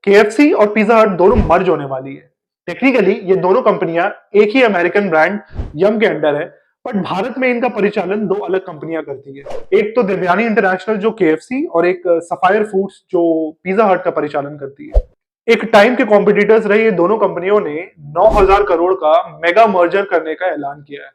KFC और pizza हट दोनों मर्ज होने वाली है। टेक्निकली ये दोनों कंपनियां एक ही अमेरिकन ब्रांड यम के अंडर है, बट भारत में इनका परिचालन दो अलग कंपनियां करती है। एक तो देवयानी इंटरनेशनल जो केएफसी और एक सफायर फूड्स जो पिज्जा हट का परिचालन करती है। एक टाइम के कॉम्पिटिटर्स रहे ये दोनों कंपनियों ने 9,000 करोड़ का मेगा मर्जर करने का ऐलान किया है।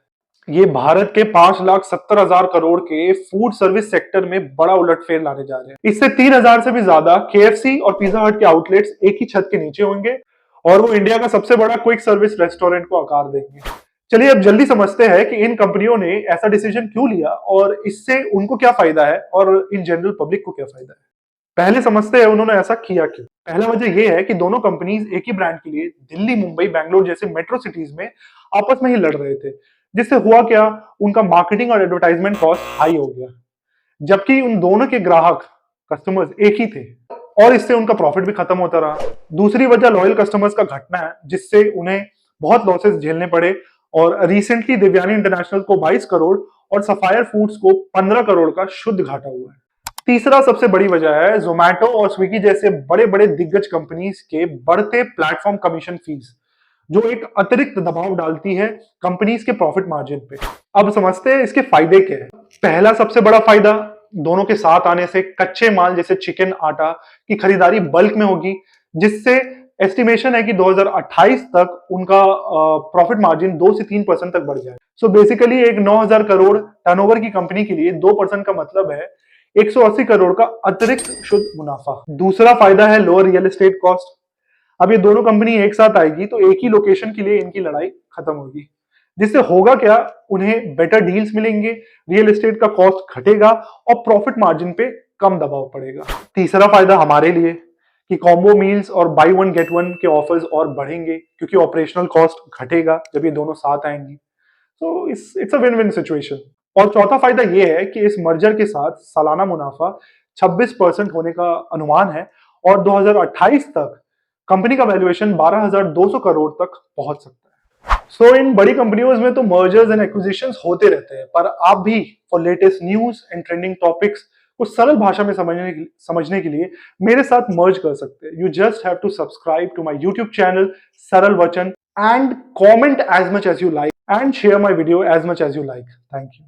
ये भारत के 5,70,000 करोड़ के फूड सर्विस सेक्टर में बड़ा उलटफेर लाने जा रहे हैं। इससे 3,000 से भी ज्यादा केएफसी और पिज्जा हट के आउटलेट्स एक ही छत के नीचे होंगे और वो इंडिया का सबसे बड़ा क्विक सर्विस रेस्टोरेंट को आकार देंगे। चलिए अब जल्दी समझते हैं कि इन कंपनियों ने ऐसा डिसीजन क्यों लिया और इससे उनको क्या फायदा है और इन जनरल पब्लिक को क्या फायदा है। पहले समझते हैं उन्होंने ऐसा किया क्यों। पहला वजह यह है कि दोनों कंपनीज एक ही ब्रांड के लिए दिल्ली, मुंबई, बैंगलोर जैसे मेट्रो सिटीज में आपस में ही लड़ रहे थे, जिससे हुआ क्या, उनका मार्केटिंग और एडवर्टाइजमेंट कॉस्ट हाई हो गया, जबकि उन दोनों के ग्राहक कस्टमर्स एक ही थे और इससे उनका प्रॉफिट भी खत्म होता रहा। दूसरी वजह लॉयल कस्टमर्स का घटना है, जिससे उन्हें बहुत लॉसेस झेलने पड़े और रिसेंटली देवयानी इंटरनेशनल को 22 करोड़ और सफायर फूड्स को 15 करोड़ का शुद्ध घाटा हुआ है। तीसरा सबसे बड़ी वजह है जोमैटो और स्विगी जैसे बड़े बड़े दिग्गज कंपनीज के बढ़ते प्लेटफॉर्म कमीशन फीस, जो एक अतिरिक्त दबाव डालती है कंपनीज के प्रॉफिट मार्जिन पे। अब समझते हैं इसके फायदे क्या है। पहला सबसे बड़ा फायदा, दोनों के साथ आने से कच्चे माल जैसे चिकन, आटा की खरीदारी बल्क में होगी, जिससे एस्टिमेशन है कि 2028 तक उनका प्रॉफिट मार्जिन 2 से 3% तक बढ़ जाए। सो बेसिकली एक 9,000 करोड़ टर्नओवर की कंपनी के लिए 2% का मतलब है 180 करोड़ का अतिरिक्त शुद्ध मुनाफा। दूसरा फायदा है लोअर रियल एस्टेट कॉस्ट। अब ये दोनों कंपनी एक साथ आएगी तो एक ही लोकेशन के लिए इनकी लड़ाई खत्म होगी, जिससे होगा क्या, उन्हें बेटर डील्स मिलेंगे, रियल एस्टेट का कॉस्ट घटेगा और प्रॉफिट मार्जिन पे कम दबाव पड़ेगा। तीसरा फायदा हमारे लिए कि कॉम्बो मील्स और बाई वन गेट वन के ऑफर्स और बढ़ेंगे, क्योंकि ऑपरेशनल कॉस्ट घटेगा जब ये दोनों साथ आएंगी। तो it's a win win situation. और चौथा फायदा यह है कि इस मर्जर के साथ सालाना मुनाफा 26% होने का अनुमान है और 2028 तक कंपनी का वैल्यूएशन 12,200 करोड़ तक पहुंच सकता है। सो इन बड़ी कंपनियों में तो मर्जर्स एंड एक्विजिशंस होते रहते हैं, पर आप भी for latest news and trending topics को सरल भाषा में समझने के लिए मेरे साथ मर्ज कर सकते हैं। You just have to subscribe to my YouTube channel Saral Vachan and comment as much as you like and share my video as much as you like. Thank you.